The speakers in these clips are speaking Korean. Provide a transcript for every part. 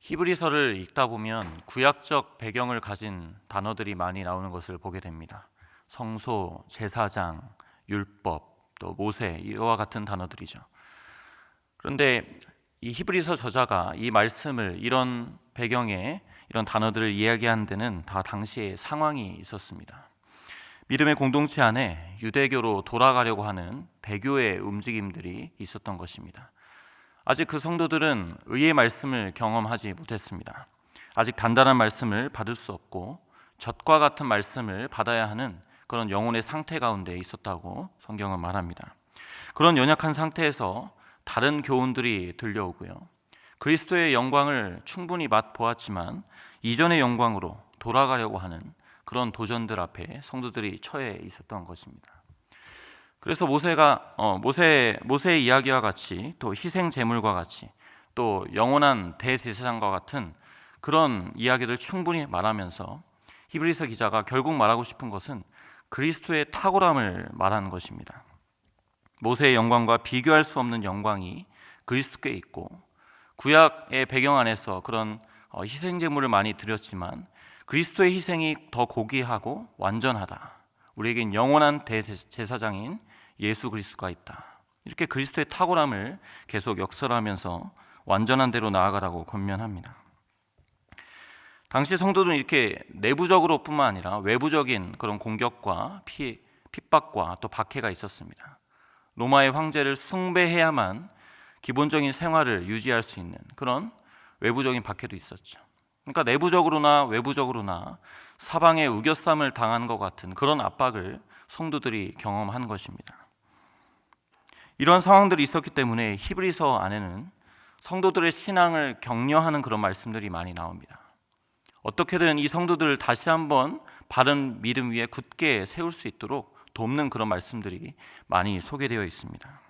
히브리서를 읽다 보면 구약적 배경을 가진 단어들이 많이 나오는 것을 보게 됩니다. 성소, 제사장, 율법, 또 모세, 이와 같은 단어들이죠. 그런데 이 히브리서 저자가 이 말씀을 이런 배경에 이런 단어들을 이야기하는 데는 다 당시의 상황이 있었습니다. 믿음의 공동체 안에 유대교로 돌아가려고 하는 배교의 움직임들이 있었던 것입니다. 아직 그 성도들은 의의 말씀을 경험하지 못했습니다. 아직 단단한 말씀을 받을 수 없고 젖과 같은 말씀을 받아야 하는 그런 영혼의 상태 가운데 있었다고 성경은 말합니다. 그런 연약한 상태에서 다른 교훈들이 들려오고요, 그리스도의 영광을 충분히 맛보았지만 이전의 영광으로 돌아가려고 하는 그런 도전들 앞에 성도들이 처해 있었던 것입니다. 그래서 모세의 이야기와 같이, 또 희생 제물과 같이, 또 영원한 대제사장과 같은 그런 이야기를 충분히 말하면서 히브리서 기자가 결국 말하고 싶은 것은 그리스도의 탁월함을 말하는 것입니다. 모세의 영광과 비교할 수 없는 영광이 그리스도께 있고, 구약의 배경 안에서 그런 희생 제물을 많이 드렸지만 그리스도의 희생이 더 고귀하고 완전하다. 우리에겐 영원한 대제사장인 예수 그리스도가 있다. 이렇게 그리스도의 탁월함을 계속 역설하면서 완전한 대로 나아가라고 권면합니다. 당시 성도들은 이렇게 내부적으로 뿐만 아니라 외부적인 그런 공격과 핍박과 또 박해가 있었습니다. 로마의 황제를 숭배해야만 기본적인 생활을 유지할 수 있는 그런 외부적인 박해도 있었죠. 그러니까 내부적으로나 외부적으로나 사방에 우겨쌈을 당한 것 같은 그런 압박을 성도들이 경험한 것입니다. 이런 상황들이 있었기 때문에 히브리서 안에는 성도들의 신앙을 격려하는 그런 말씀들이 많이 나옵니다. 어떻게든 이 성도들을 다시 한번 바른 믿음 위에 굳게 세울 수 있도록 돕는 그런 말씀들이 많이 소개되어 있습니다.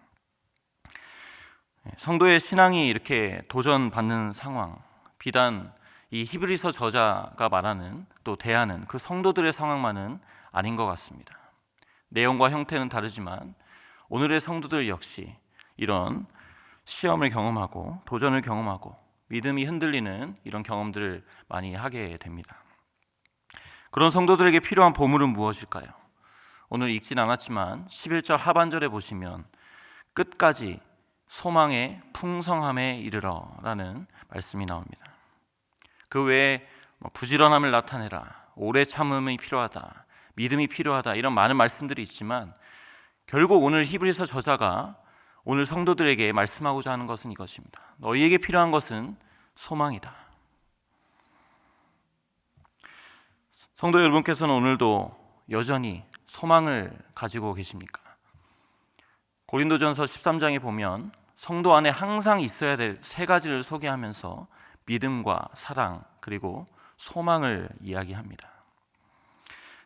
성도의 신앙이 이렇게 도전받는 상황, 비단 이 히브리서 저자가 말하는 또 대하는 그 성도들의 상황만은 아닌 것 같습니다. 내용과 형태는 다르지만 오늘의 성도들 역시 이런 시험을 경험하고 도전을 경험하고 믿음이 흔들리는 이런 경험들을 많이 하게 됩니다. 그런 성도들에게 필요한 보물은 무엇일까요? 오늘 읽진 않았지만 11절 하반절에 보시면 끝까지 소망의 풍성함에 이르러 라는 말씀이 나옵니다. 그 외에 부지런함을 나타내라, 오래 참음이 필요하다, 믿음이 필요하다, 이런 많은 말씀들이 있지만 결국 오늘 히브리서 저자가 오늘 성도들에게 말씀하고자 하는 것은 이것입니다. 너희에게 필요한 것은 소망이다. 성도 여러분께서는 오늘도 여전히 소망을 가지고 계십니까? 고린도전서 13장에 보면 성도 안에 항상 있어야 될 세 가지를 소개하면서 믿음과 사랑 그리고 소망을 이야기합니다.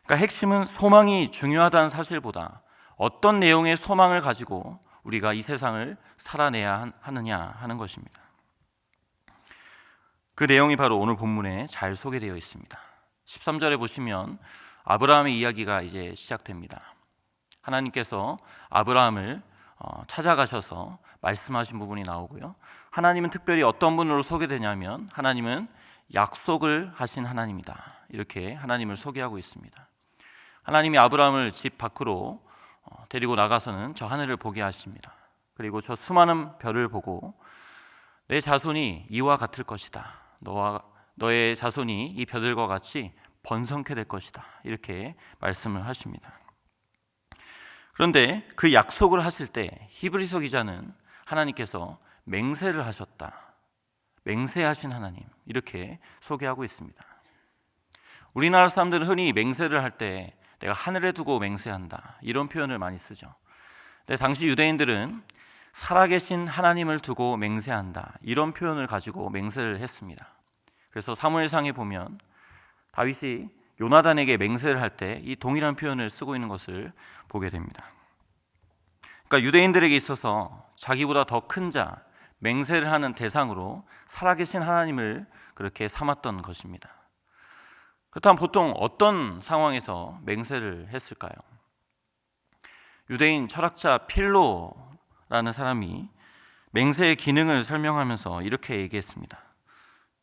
그러니까 핵심은 소망이 중요하다는 사실보다 어떤 내용의 소망을 가지고 우리가 이 세상을 살아내야 하느냐 하는 것입니다. 그 내용이 바로 오늘 본문에 잘 소개되어 있습니다. 13절에 보시면 아브라함의 이야기가 이제 시작됩니다. 하나님께서 아브라함을 찾아가셔서 말씀하신 부분이 나오고요, 하나님은 특별히 어떤 분으로 소개되냐면 하나님은 약속을 하신 하나님이다, 이렇게 하나님을 소개하고 있습니다. 하나님이 아브라함을 집 밖으로 데리고 나가서는 저 하늘을 보게 하십니다. 그리고 저 수많은 별을 보고 내 자손이 이와 같을 것이다, 너의 자손이 이 별들과 같이 번성케 될 것이다, 이렇게 말씀을 하십니다. 그런데 그 약속을 하실 때 히브리서 기자는 하나님께서 맹세를 하셨다, 맹세하신 하나님, 이렇게 소개하고 있습니다. 우리나라 사람들은 흔히 맹세를 할 때 내가 하늘에 두고 맹세한다, 이런 표현을 많이 쓰죠. 근데 당시 유대인들은 살아계신 하나님을 두고 맹세한다, 이런 표현을 가지고 맹세를 했습니다. 그래서 사무엘상에 보면 다윗이 요나단에게 맹세를 할 때 이 동일한 표현을 쓰고 있는 것을 보게 됩니다. 그러니까 유대인들에게 있어서 자기보다 더 큰 자, 맹세를 하는 대상으로 살아계신 하나님을 그렇게 삼았던 것입니다. 그렇다면 보통 어떤 상황에서 맹세를 했을까요? 유대인 철학자 필로라는 사람이 맹세의 기능을 설명하면서 이렇게 얘기했습니다.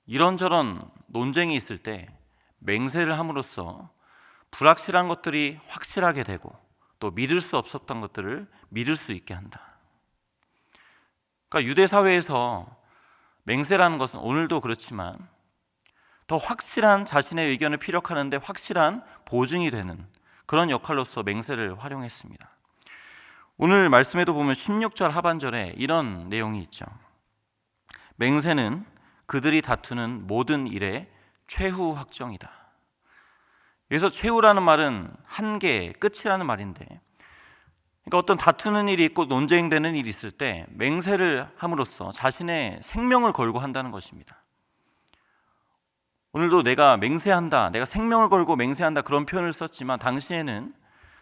이런저런 논쟁이 있을 때 맹세를 함으로써 불확실한 것들이 확실하게 되고 또 믿을 수 없었던 것들을 믿을 수 있게 한다. 그러니까 유대 사회에서 맹세라는 것은 오늘도 그렇지만 더 확실한 자신의 의견을 피력하는데 확실한 보증이 되는 그런 역할로서 맹세를 활용했습니다. 오늘 말씀에도 보면 16절 하반절에 이런 내용이 있죠. 맹세는 그들이 다투는 모든 일의 최후 확정이다. 여기서 최후라는 말은 한계, 끝이라는 말인데, 그러니까 어떤 다투는 일이 있고 논쟁되는 일이 있을 때 맹세를 함으로써 자신의 생명을 걸고 한다는 것입니다. 오늘도 내가 맹세한다, 내가 생명을 걸고 맹세한다 그런 표현을 썼지만 당시에는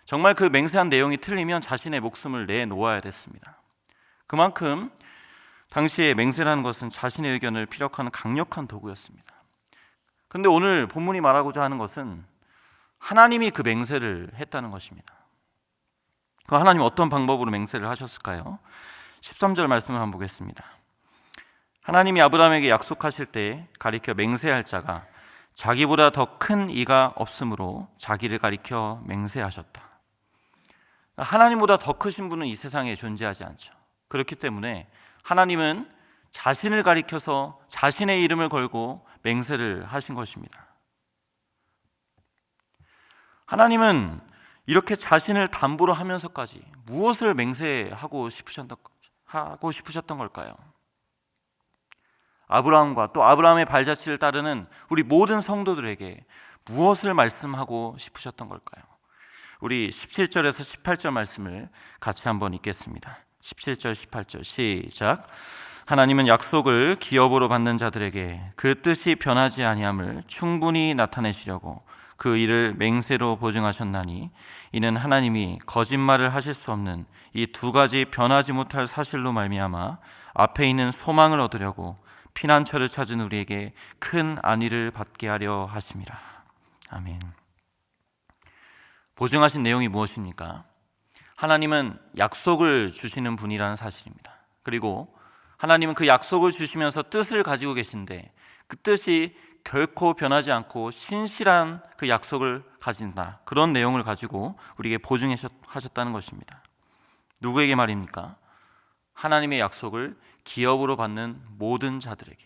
정말 그 맹세한 내용이 틀리면 자신의 목숨을 내놓아야 됐습니다. 그만큼 당시에 맹세라는 것은 자신의 의견을 피력하는 강력한 도구였습니다. 그런데 오늘 본문이 말하고자 하는 것은 하나님이 그 맹세를 했다는 것입니다. 그 하나님 어떤 방법으로 맹세를 하셨을까요? 13절 말씀을 한번 보겠습니다. 하나님이 아브라함에게 약속하실 때 가리켜 맹세할 자가 자기보다 더 큰 이가 없으므로 자기를 가리켜 맹세하셨다. 하나님보다 더 크신 분은 이 세상에 존재하지 않죠. 그렇기 때문에 하나님은 자신을 가리켜서 자신의 이름을 걸고 맹세를 하신 것입니다. 하나님은 이렇게 자신을 담보로 하면서까지 무엇을 맹세하고 싶으셨던 걸까요? 아브라함과 또 아브라함의 발자취를 따르는 우리 모든 성도들에게 무엇을 말씀하고 싶으셨던 걸까요? 우리 17절에서 18절 말씀을 같이 한번 읽겠습니다. 17절 18절 시작. 하나님은 약속을 기업으로 받는 자들에게 그 뜻이 변하지 아니함을 충분히 나타내시려고 그 일을 맹세로 보증하셨나니 이는 하나님이 거짓말을 하실 수 없는 이 두 가지 변하지 못할 사실로 말미암아 앞에 있는 소망을 얻으려고 피난처를 찾은 우리에게 큰 안위를 받게 하려 하심이라. 아멘. 보증하신 내용이 무엇입니까? 하나님은 약속을 주시는 분이라는 사실입니다. 그리고 하나님은 그 약속을 주시면서 뜻을 가지고 계신데 그 뜻이 결코 변하지 않고 신실한 그 약속을 가진다. 그런 내용을 가지고 우리에게 보증하셨다는 것입니다. 누구에게 말입니까? 하나님의 약속을 기업으로 받는 모든 자들에게.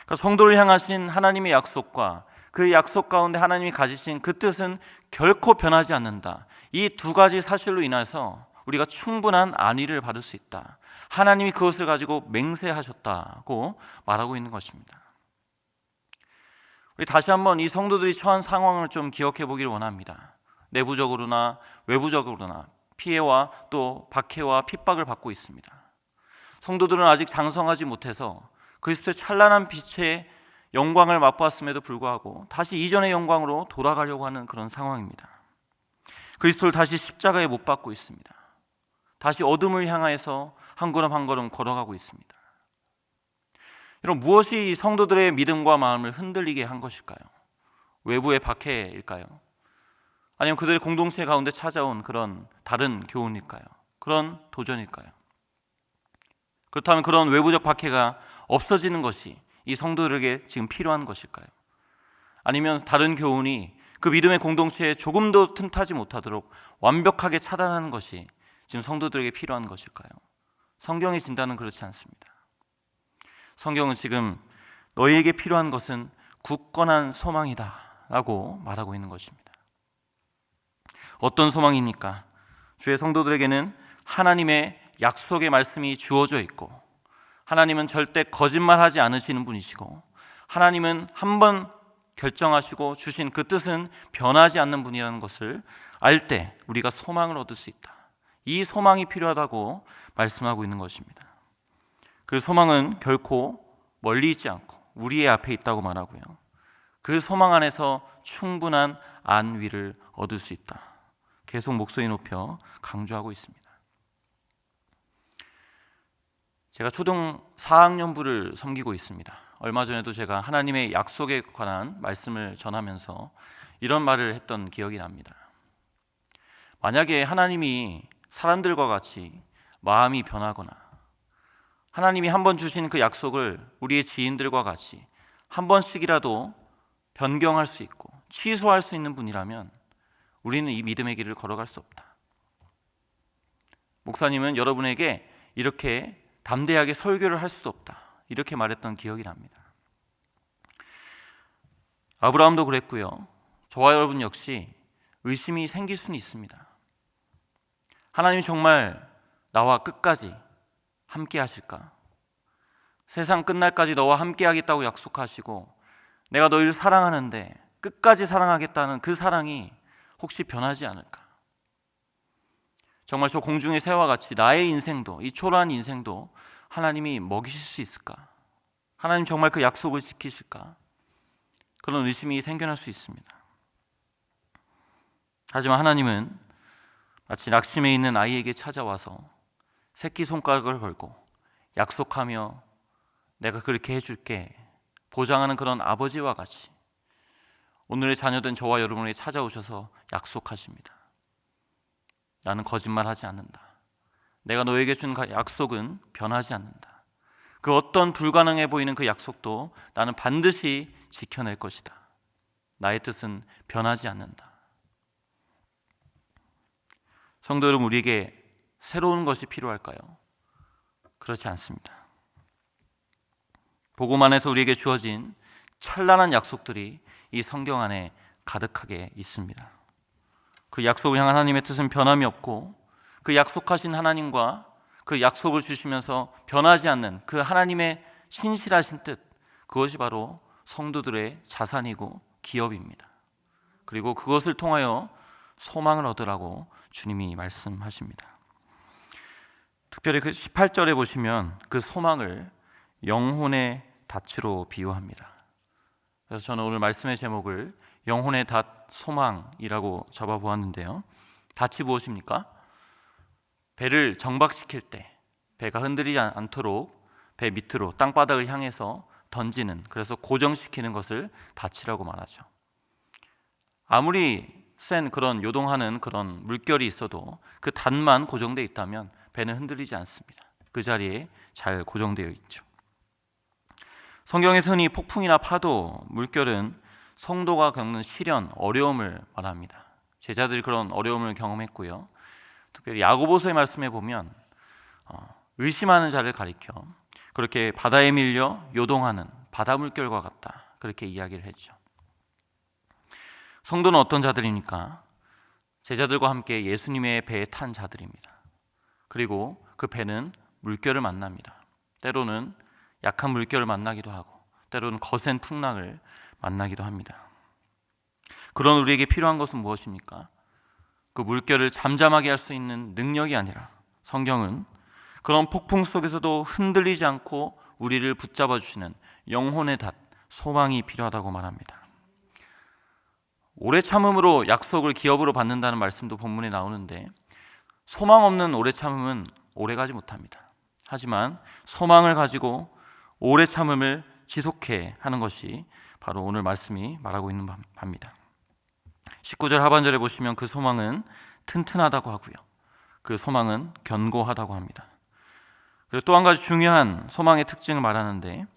그러니까 성도를 향하신 하나님의 약속과 그 약속 가운데 하나님이 가지신 그 뜻은 결코 변하지 않는다. 이 두 가지 사실로 인해서 우리가 충분한 안위를 받을 수 있다. 하나님이 그것을 가지고 맹세하셨다고 말하고 있는 것입니다. 우리 다시 한번 이 성도들이 처한 상황을 좀 기억해 보기를 원합니다. 내부적으로나 외부적으로나 피해와 또 박해와 핍박을 받고 있습니다. 성도들은 아직 장성하지 못해서 그리스도의 찬란한 빛의 영광을 맛보았음에도 불구하고 다시 이전의 영광으로 돌아가려고 하는 그런 상황입니다. 그리스도를 다시 십자가에 못 박고 있습니다. 다시 어둠을 향해서 한 걸음 한 걸음 걸어가고 있습니다. 여러분, 무엇이 이 성도들의 믿음과 마음을 흔들리게 한 것일까요? 외부의 박해일까요? 아니면 그들의 공동체 가운데 찾아온 그런 다른 교훈일까요? 그런 도전일까요? 그렇다면 그런 외부적 박해가 없어지는 것이 이 성도들에게 지금 필요한 것일까요? 아니면 다른 교훈이 그 믿음의 공동체에 조금도 틈타지 못하도록 완벽하게 차단하는 것이 지금 성도들에게 필요한 것일까요? 성경의 진단은 그렇지 않습니다. 성경은 지금 너희에게 필요한 것은 굳건한 소망이다 라고 말하고 있는 것입니다. 어떤 소망입니까? 주의 성도들에게는 하나님의 약속의 말씀이 주어져 있고 하나님은 절대 거짓말하지 않으시는 분이시고 하나님은 한번 결정하시고 주신 그 뜻은 변하지 않는 분이라는 것을 알 때 우리가 소망을 얻을 수 있다. 이 소망이 필요하다고 말씀하고 있는 것입니다. 그 소망은 결코 멀리 있지 않고 우리의 앞에 있다고 말하고요. 그 소망 안에서 충분한 안위를 얻을 수 있다. 계속 목소리 높여 강조하고 있습니다. 제가 초등 4학년부를 섬기고 있습니다. 얼마 전에도 제가 하나님의 약속에 관한 말씀을 전하면서 이런 말을 했던 기억이 납니다. 만약에 하나님이 사람들과 같이 마음이 변하거나 하나님이 한 번 주신 그 약속을 우리의 지인들과 같이 한 번씩이라도 변경할 수 있고 취소할 수 있는 분이라면 우리는 이 믿음의 길을 걸어갈 수 없다. 목사님은 여러분에게 이렇게 담대하게 설교를 할 수도 없다, 이렇게 말했던 기억이 납니다. 아브라함도 그랬고요. 저와 여러분 역시 의심이 생길 수는 있습니다. 하나님이 정말 나와 끝까지 함께 하실까? 세상 끝날까지 너와 함께 하겠다고 약속하시고 내가 너희를 사랑하는데 끝까지 사랑하겠다는 그 사랑이 혹시 변하지 않을까? 정말 저 공중의 새와 같이 나의 인생도, 이 초라한 인생도 하나님이 먹이실 수 있을까? 하나님 정말 그 약속을 지키실까? 그런 의심이 생겨날 수 있습니다. 하지만 하나님은 마치 낙심해 있는 아이에게 찾아와서 새끼손가락을 걸고 약속하며 내가 그렇게 해줄게 보장하는 그런 아버지와 같이 오늘의 자녀된 저와 여러분에게 찾아오셔서 약속하십니다. 나는 거짓말하지 않는다. 내가 너에게 준 약속은 변하지 않는다. 그 어떤 불가능해 보이는 그 약속도 나는 반드시 지켜낼 것이다. 나의 뜻은 변하지 않는다. 성도 여러분, 우리에게 새로운 것이 필요할까요? 그렇지 않습니다. 복음 안에서 우리에게 주어진 찬란한 약속들이 이 성경 안에 가득하게 있습니다. 그 약속을 향한 하나님의 뜻은 변함이 없고 그 약속하신 하나님과 그 약속을 주시면서 변하지 않는 그 하나님의 신실하신 뜻, 그것이 바로 성도들의 자산이고 기업입니다. 그리고 그것을 통하여 소망을 얻으라고 주님이 말씀하십니다. 특별히 그 18절에 보시면 그 소망을 영혼의 닻으로 비유합니다. 그래서 저는 오늘 말씀의 제목을 영혼의 닻 소망이라고 잡아보았는데요. 닻이 무엇입니까? 배를 정박시킬 때 배가 흔들리지 않도록 배 밑으로 땅바닥을 향해서 던지는, 그래서 고정시키는 것을 닻이라고 말하죠. 아무리 센 그런 요동하는 그런 물결이 있어도 그 닷만 고정되어 있다면 배는 흔들리지 않습니다. 그 자리에 잘 고정되어 있죠. 성경에서 흔히 폭풍이나 파도, 물결은 성도가 겪는 시련, 어려움을 말합니다. 제자들이 그런 어려움을 경험했고요. 특별히 야고보서의 말씀에 보면 의심하는 자를 가리켜 그렇게 바다에 밀려 요동하는 바다 물결과 같다, 그렇게 이야기를 했죠. 성도는 어떤 자들입니까? 제자들과 함께 예수님의 배에 탄 자들입니다. 그리고 그 배는 물결을 만납니다. 때로는 약한 물결을 만나기도 하고 때로는 거센 풍랑을 만나기도 합니다. 그런 우리에게 필요한 것은 무엇입니까? 그 물결을 잠잠하게 할 수 있는 능력이 아니라 성경은 그런 폭풍 속에서도 흔들리지 않고 우리를 붙잡아 주시는 영혼의 닷, 소망이 필요하다고 말합니다. 오래 참음으로 약속을 기업으로 받는다는 말씀도 본문에 나오는데 소망 없는 오래 참음은 오래 가지 못합니다. 하지만 소망을 가지고 오래 참음을 지속해 하는 것이 바로 오늘 말씀이 말하고 있는 바입니다. 19절 하반절에 보시면 그 소망은 튼튼하다고 하고요, 그 소망은 견고하다고 합니다. 그리고 또 한 가지 중요한 소망의 특징을 말하는데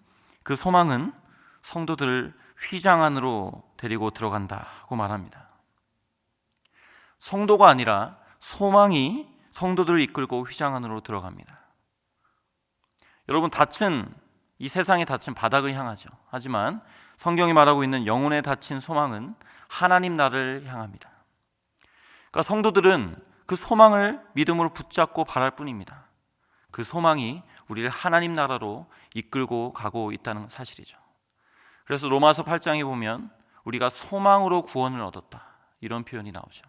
그 소망은 성도들을 휘장 안으로 데리고 들어간다고 말합니다. 성도가 아니라 소망이 성도들을 이끌고 휘장 안으로 들어갑니다. 여러분, 닻은 이 세상의 닻은 바닥을 향하죠. 하지만 성경이 말하고 있는 영혼에 닫힌 소망은 하나님 나라를 향합니다. 그러니까 성도들은 그 소망을 믿음으로 붙잡고 바랄 뿐입니다. 그 소망이 우리를 하나님 나라로 이끌고 가고 있다는 사실이죠. 그래서 로마서 8장에 보면 우리가 소망으로 구원을 얻었다, 이런 표현이 나오죠.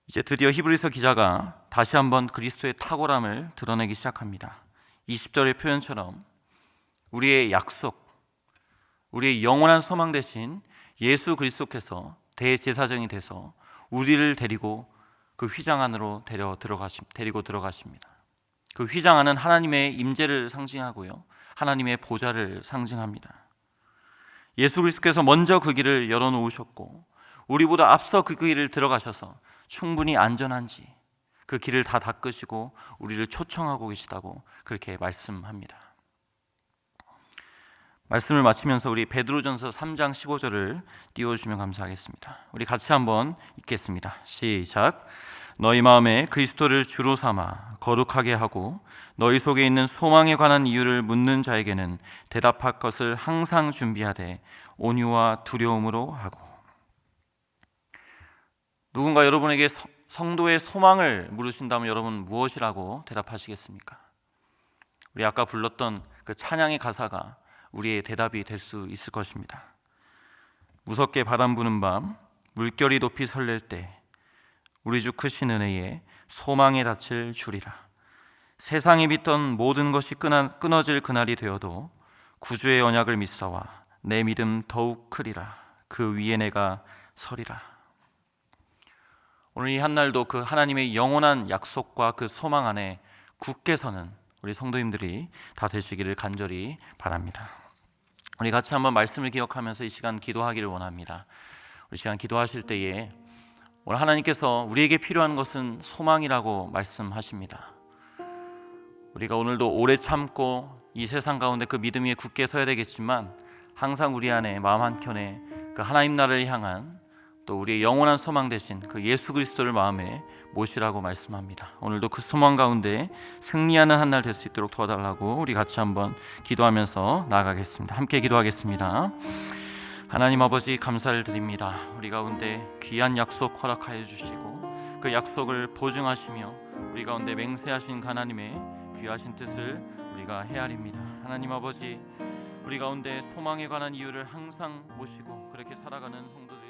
이제 드디어 히브리서 기자가 다시 한번 그리스도의 탁월함을 드러내기 시작합니다. 20절의 표현처럼 우리의 약속, 우리의 영원한 소망 대신 예수 그리스도께서 대제사장이 돼서 우리를 데리고 그 휘장 안으로 데리고 들어가십니다. 그 휘장 안은 하나님의 임재를 상징하고요, 하나님의 보좌를 상징합니다. 예수 그리스도께서 먼저 그 길을 열어놓으셨고 우리보다 앞서 그 길을 들어가셔서 충분히 안전한지 그 길을 다 닦으시고 우리를 초청하고 계시다고 그렇게 말씀합니다. 말씀을 마치면서 우리 베드로전서 3장 15절을 띄워주시면 감사하겠습니다. 우리 같이 한번 읽겠습니다. 시작. 너희 마음에 그리스도를 주로 삼아 거룩하게 하고 너희 속에 있는 소망에 관한 이유를 묻는 자에게는 대답할 것을 항상 준비하되 온유와 두려움으로 하고. 누군가 여러분에게 성도의 소망을 물으신다면 여러분 무엇이라고 대답하시겠습니까? 우리 아까 불렀던 그 찬양의 가사가 우리의 대답이 될 수 있을 것입니다. 무섭게 바람 부는 밤 물결이 높이 설렐 때 우리 주 크신 은혜에 소망에 닫힐 주리라. 세상에 믿던 모든 것이 끊어질 그날이 되어도 구주의 언약을 믿사와 내 믿음 더욱 크리라. 그 위에 내가 서리라. 오늘 이 한날도 그 하나님의 영원한 약속과 그 소망 안에 굳게 서는 우리 성도님들이 다 되시기를 간절히 바랍니다. 우리 같이 한번 말씀을 기억하면서 이 시간 기도하기를 원합니다. 우리 시간 기도하실 때에 오늘 하나님께서 우리에게 필요한 것은 소망이라고 말씀하십니다. 우리가 오늘도 오래 참고 이 세상 가운데 그 믿음 위에 굳게 서야 되겠지만 항상 우리 안에 마음 한켠에 그 하나님 나라를 향한 또 우리의 영원한 소망 되신 그 예수 그리스도를 마음에 모시라고 말씀합니다. 오늘도 그 소망 가운데 승리하는 한 날 될 수 있도록 도와달라고 우리 같이 한번 기도하면서 나아가겠습니다. 함께 기도하겠습니다. 하나님 아버지 감사를 드립니다. 우리 가운데 귀한 약속 허락하여 주시고 그 약속을 보증하시며 우리 가운데 맹세하신 하나님의 귀하신 뜻을 우리가 헤아립니다. 하나님 아버지 우리 가운데 소망에 관한 이유를 항상 모시고 그렇게 살아가는 성도들